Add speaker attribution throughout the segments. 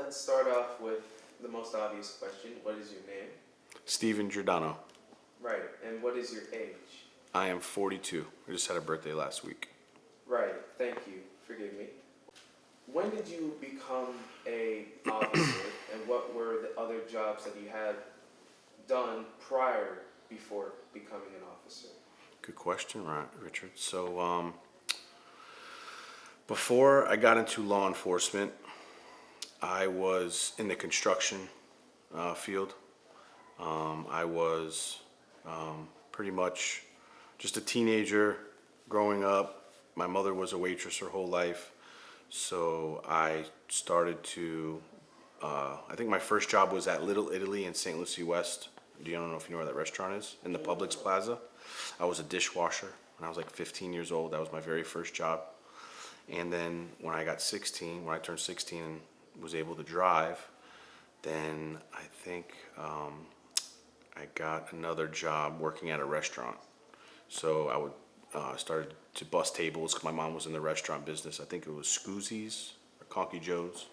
Speaker 1: let's start off with the most obvious question. What is your name?
Speaker 2: Steven Giordano.
Speaker 1: Right. And what is your age?
Speaker 2: I am 42. I just had a birthday last week.
Speaker 1: Right. Thank you. Forgive me. When did you become a officer, and what were the other jobs that you had done before becoming an officer?
Speaker 2: Good question, Richard. So, before I got into law enforcement, I was in the construction field. I was pretty much just a teenager growing up. My mother was a waitress her whole life. So I started to, I think my first job was at Little Italy in St. Lucie West. I don't know if you know where that restaurant is, in the Publix Plaza. I was a dishwasher when I was like 15 years old. That was my very first job. And then when I turned 16 and was able to drive, then I think I got another job working at a restaurant. So I would started to bus tables because my mom was in the restaurant business. I think it was Scoozy's or Conky Joe's.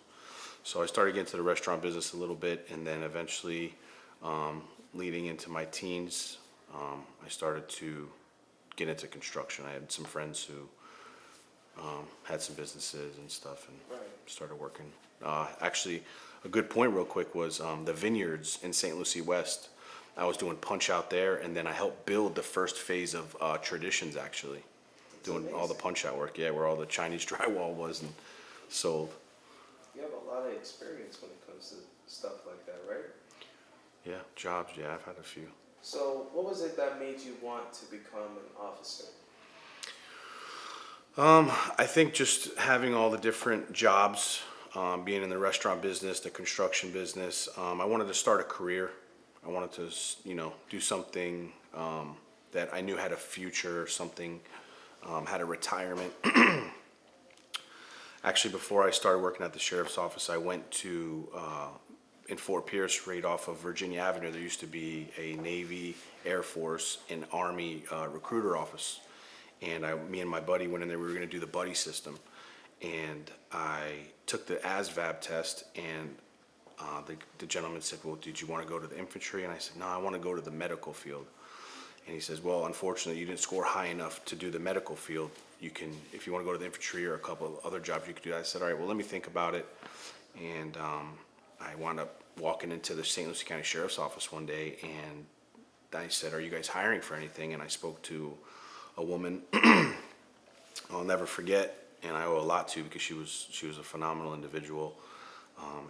Speaker 2: So I started getting into the restaurant business a little bit, and then eventually, leading into my teens, I started to get into construction. I had some friends who had some businesses and stuff, and started working. Actually, a good point real quick was the vineyards in St. Lucie West. I was doing punch out there, and then I helped build the first phase of Traditions, actually.
Speaker 1: That's
Speaker 2: doing
Speaker 1: amazing.
Speaker 2: all the punch out work, where all the Chinese drywall was and sold.
Speaker 1: You have a lot of experience when it comes to stuff like that, right?
Speaker 2: Yeah, jobs, I've had a few.
Speaker 1: So what was it that made you want to become an officer?
Speaker 2: I think just having all the different jobs, being in the restaurant business, the construction business, I wanted to start a career. I wanted to, do something that I knew had a future, something had a retirement. Actually, before I started working at the sheriff's office, I went to, in Fort Pierce, right off of Virginia Avenue, there used to be a Navy, Air Force, and Army recruiter office. And me and my buddy went in there, we were gonna do the buddy system. And I took the ASVAB test, and the gentleman said, well, did you want to go to the infantry? And I said, no, I want to go to the medical field. And he says, well, unfortunately, you didn't score high enough to do the medical field. You can, if you want to go to the infantry or a couple of other jobs, you could do that. I said, all right, well, let me think about it. And I wound up walking into the St. Lucie County Sheriff's Office one day, and I said, are you guys hiring for anything? And I spoke to a woman I'll never forget, and I owe a lot to, because she was a phenomenal individual.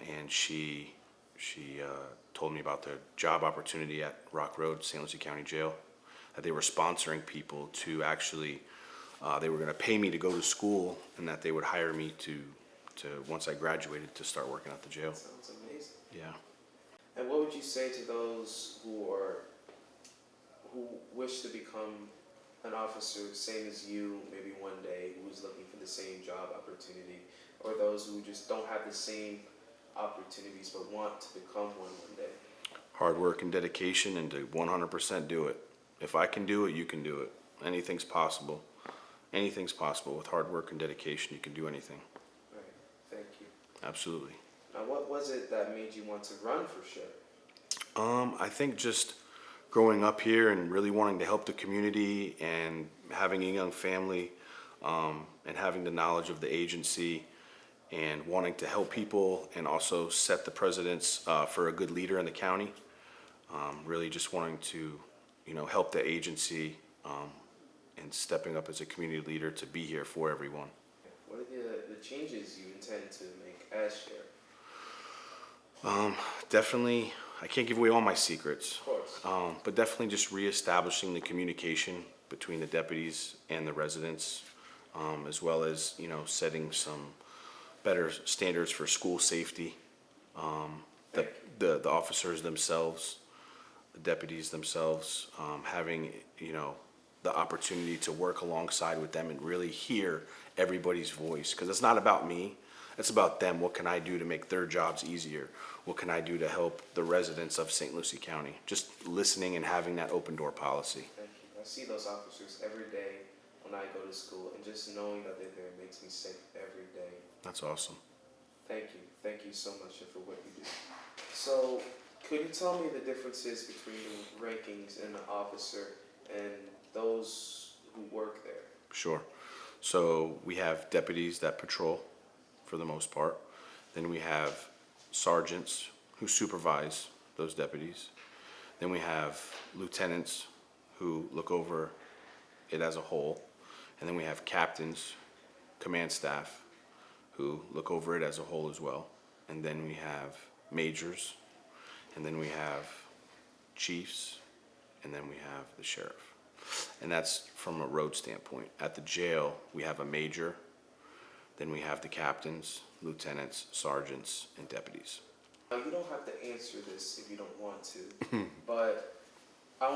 Speaker 2: And she told me about the job opportunity at Rock Road, St. Lucie County Jail, that they were sponsoring people to actually, they were going to pay me to go to school, and that they would hire me to once I graduated, to start working at the jail.
Speaker 1: That sounds amazing.
Speaker 2: Yeah.
Speaker 1: And what would you say to those who wish to become an officer, same as you, maybe one day, who's looking for the same job opportunity, or those who just don't have the same opportunities but want to become one day?
Speaker 2: Hard work and dedication, and to 100% do it. If I can do it, you can do it. Anything's possible. Anything's possible. With hard work and dedication, you can do anything.
Speaker 1: Right. Thank you.
Speaker 2: Absolutely.
Speaker 1: Now, what was it that made you want to run for sheriff?
Speaker 2: I think just growing up here and really wanting to help the community, and having a young family, and having the knowledge of the agency, and wanting to help people, and also set the precedence for a good leader in the county. Really just wanting to, help the agency, and stepping up as a community leader to be here for everyone.
Speaker 1: What are the changes you intend to make as sheriff?
Speaker 2: Definitely, I can't give away all my secrets.
Speaker 1: Of course.
Speaker 2: But definitely just reestablishing the communication between the deputies and the residents, as well as, setting some better standards for school safety. The officers themselves, the deputies themselves, having, the opportunity to work alongside with them and really hear everybody's voice. Because it's not about me, it's about them. What can I do to make their jobs easier? What can I do to help the residents of St. Lucie County? Just listening and having that open door policy.
Speaker 1: Thank you. I see those officers every day when I go to school, and just knowing that they're there makes me safe every day.
Speaker 2: That's awesome.
Speaker 1: Thank you. Thank you so much for what you do. So, could you tell me the differences between rankings in an officer and those who work there?
Speaker 2: Sure. So we have deputies that patrol for the most part. Then we have sergeants who supervise those deputies. Then we have lieutenants who look over it as a whole. And then we have captains, command staff, who look over it as a whole as well. And then we have majors, and then we have chiefs, and then we have the sheriff. And that's from a road standpoint. At the jail, we have a major, then we have the captains, lieutenants, sergeants, and deputies.
Speaker 1: Now, you don't have to answer this if you don't want to, but I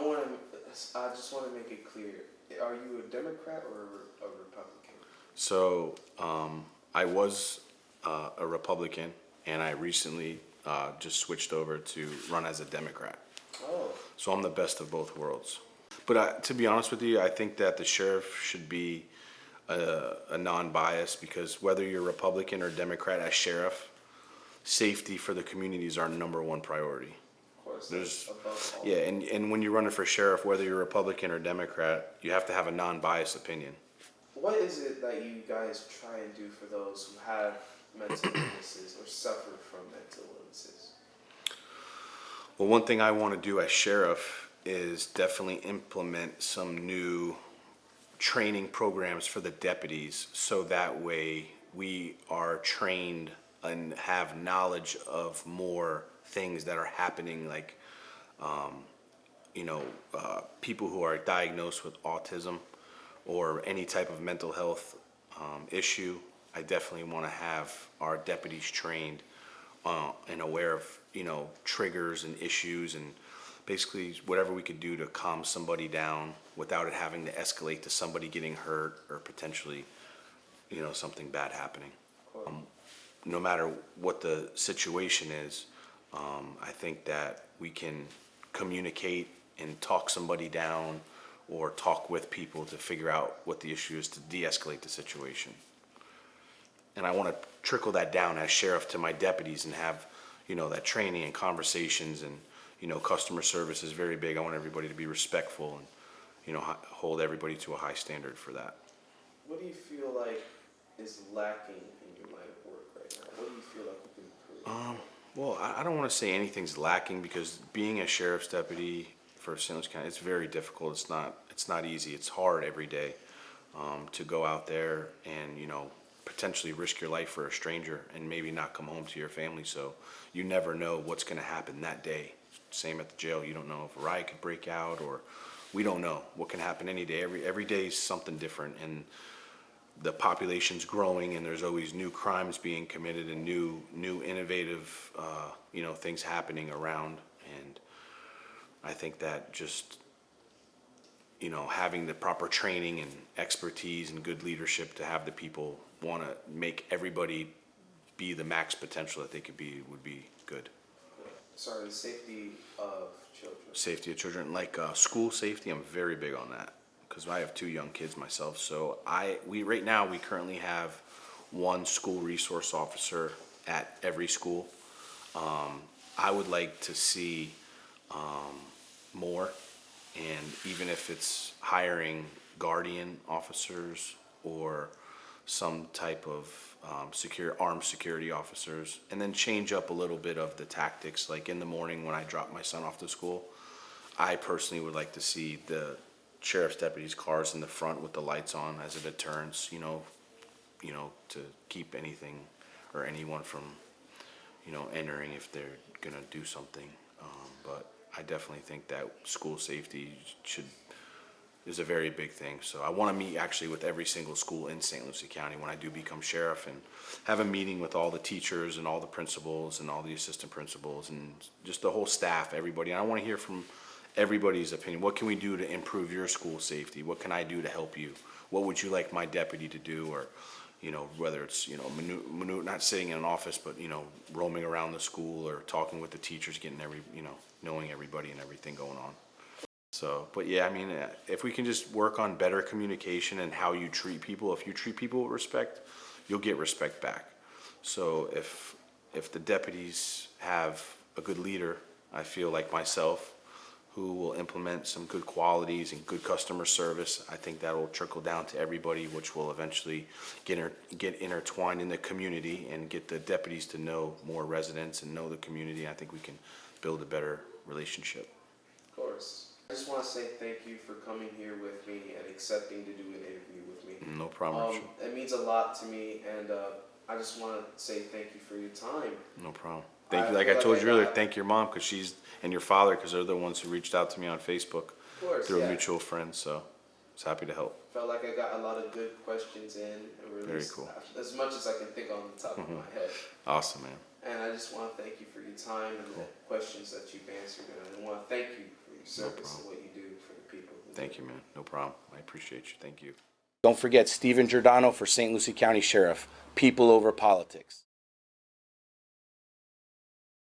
Speaker 1: just want to make it clear. Are you a Democrat or a Republican?
Speaker 2: So I was a Republican, and I recently just switched over to run as a Democrat.
Speaker 1: Oh.
Speaker 2: So I'm the best of both worlds. But to be honest with you, I think that the sheriff should be a non-bias, because whether you're Republican or Democrat as sheriff, safety for the community is our number one priority.
Speaker 1: Of course,
Speaker 2: There's,
Speaker 1: above all.
Speaker 2: yeah, and when you're running for sheriff, whether you're Republican or Democrat, you have to have a non-biased opinion.
Speaker 1: What is it that you guys try and do for those who have mental illnesses or suffer from mental illnesses?
Speaker 2: Well, one thing I want to do as sheriff is definitely implement some new training programs for the deputies, so that way we are trained and have knowledge of more things that are happening, like people who are diagnosed with autism or any type of mental health issue. I definitely want to have our deputies trained and aware of triggers and issues, and basically whatever we could do to calm somebody down without it having to escalate to somebody getting hurt or potentially something bad happening. No matter what the situation is, I think that we can communicate and talk somebody down or talk with people to figure out what the issue is to de-escalate the situation. And I want to trickle that down as sheriff to my deputies and have that training and conversations, and customer service is very big. I want everybody to be respectful and hold everybody to a high standard for that.
Speaker 1: What do you feel like is lacking in your line of work right now? What do you feel like you can improve?
Speaker 2: Well, I don't want to say anything's lacking, because being a sheriff's deputy for St. Louis County, it's very difficult. It's not easy. It's hard every day to go out there and potentially risk your life for a stranger and maybe not come home to your family. So you never know what's going to happen that day. Same at the jail. You don't know if a riot could break out, or we don't know what can happen any day. Every day is something different, and the population's growing, and there's always new crimes being committed and new innovative things happening around. And I think that just having the proper training and expertise and good leadership to have the people want to make everybody be the max potential that they could be would be good.
Speaker 1: Sorry, the safety of children.
Speaker 2: Safety of children, like school safety, I'm very big on that, because I have 2 young kids myself. So we currently have one school resource officer at every school. I would like to see more, and even if it's hiring guardian officers or some type of armed security officers, and then change up a little bit of the tactics. Like in the morning when I drop my son off to school, I personally would like to see the sheriff's deputies' cars in the front with the lights on as a deterrence, to keep anything or anyone from, entering if they're gonna do something. But I definitely think that school safety is a very big thing. So I want to meet actually with every single school in St. Lucie County when I do become sheriff, and have a meeting with all the teachers and all the principals and all the assistant principals and just the whole staff, everybody. And I want to hear from everybody's opinion. What can we do to improve your school safety? What can I do to help you? What would you like my deputy to do? Or, whether it's, not sitting in an office, but, roaming around the school or talking with the teachers, getting knowing everybody and everything going on. So, but yeah, I mean, if we can just work on better communication and how you treat people, if you treat people with respect, you'll get respect back. So if if the deputies have a good leader, I feel like myself, who will implement some good qualities and good customer service, I think that will trickle down to everybody, which will eventually get intertwined in the community and get the deputies to know more residents and know the community. I think we can build a better relationship.
Speaker 1: Of course. I just want to say thank you for coming here with me and accepting to do an interview with me.
Speaker 2: No problem, Richard.
Speaker 1: It means a lot to me, and I just want to say thank you for your time.
Speaker 2: No problem. Thank you. Like I told you earlier, thank your mom and your father, because they're the ones who reached out to me on Facebook through a mutual friend. So I was happy to help.
Speaker 1: Felt like I got a lot of good questions in, and really
Speaker 2: Very cool.
Speaker 1: As much as I can think on the top of my head.
Speaker 2: Awesome, man.
Speaker 1: And I just want to thank you for your time and the questions that you've answered, and I want to thank you for your service and what you do for the people.
Speaker 2: Thank you, man. No problem. I appreciate you. Thank you.
Speaker 3: Don't forget Stephen Giordano for St. Lucie County Sheriff. People over politics.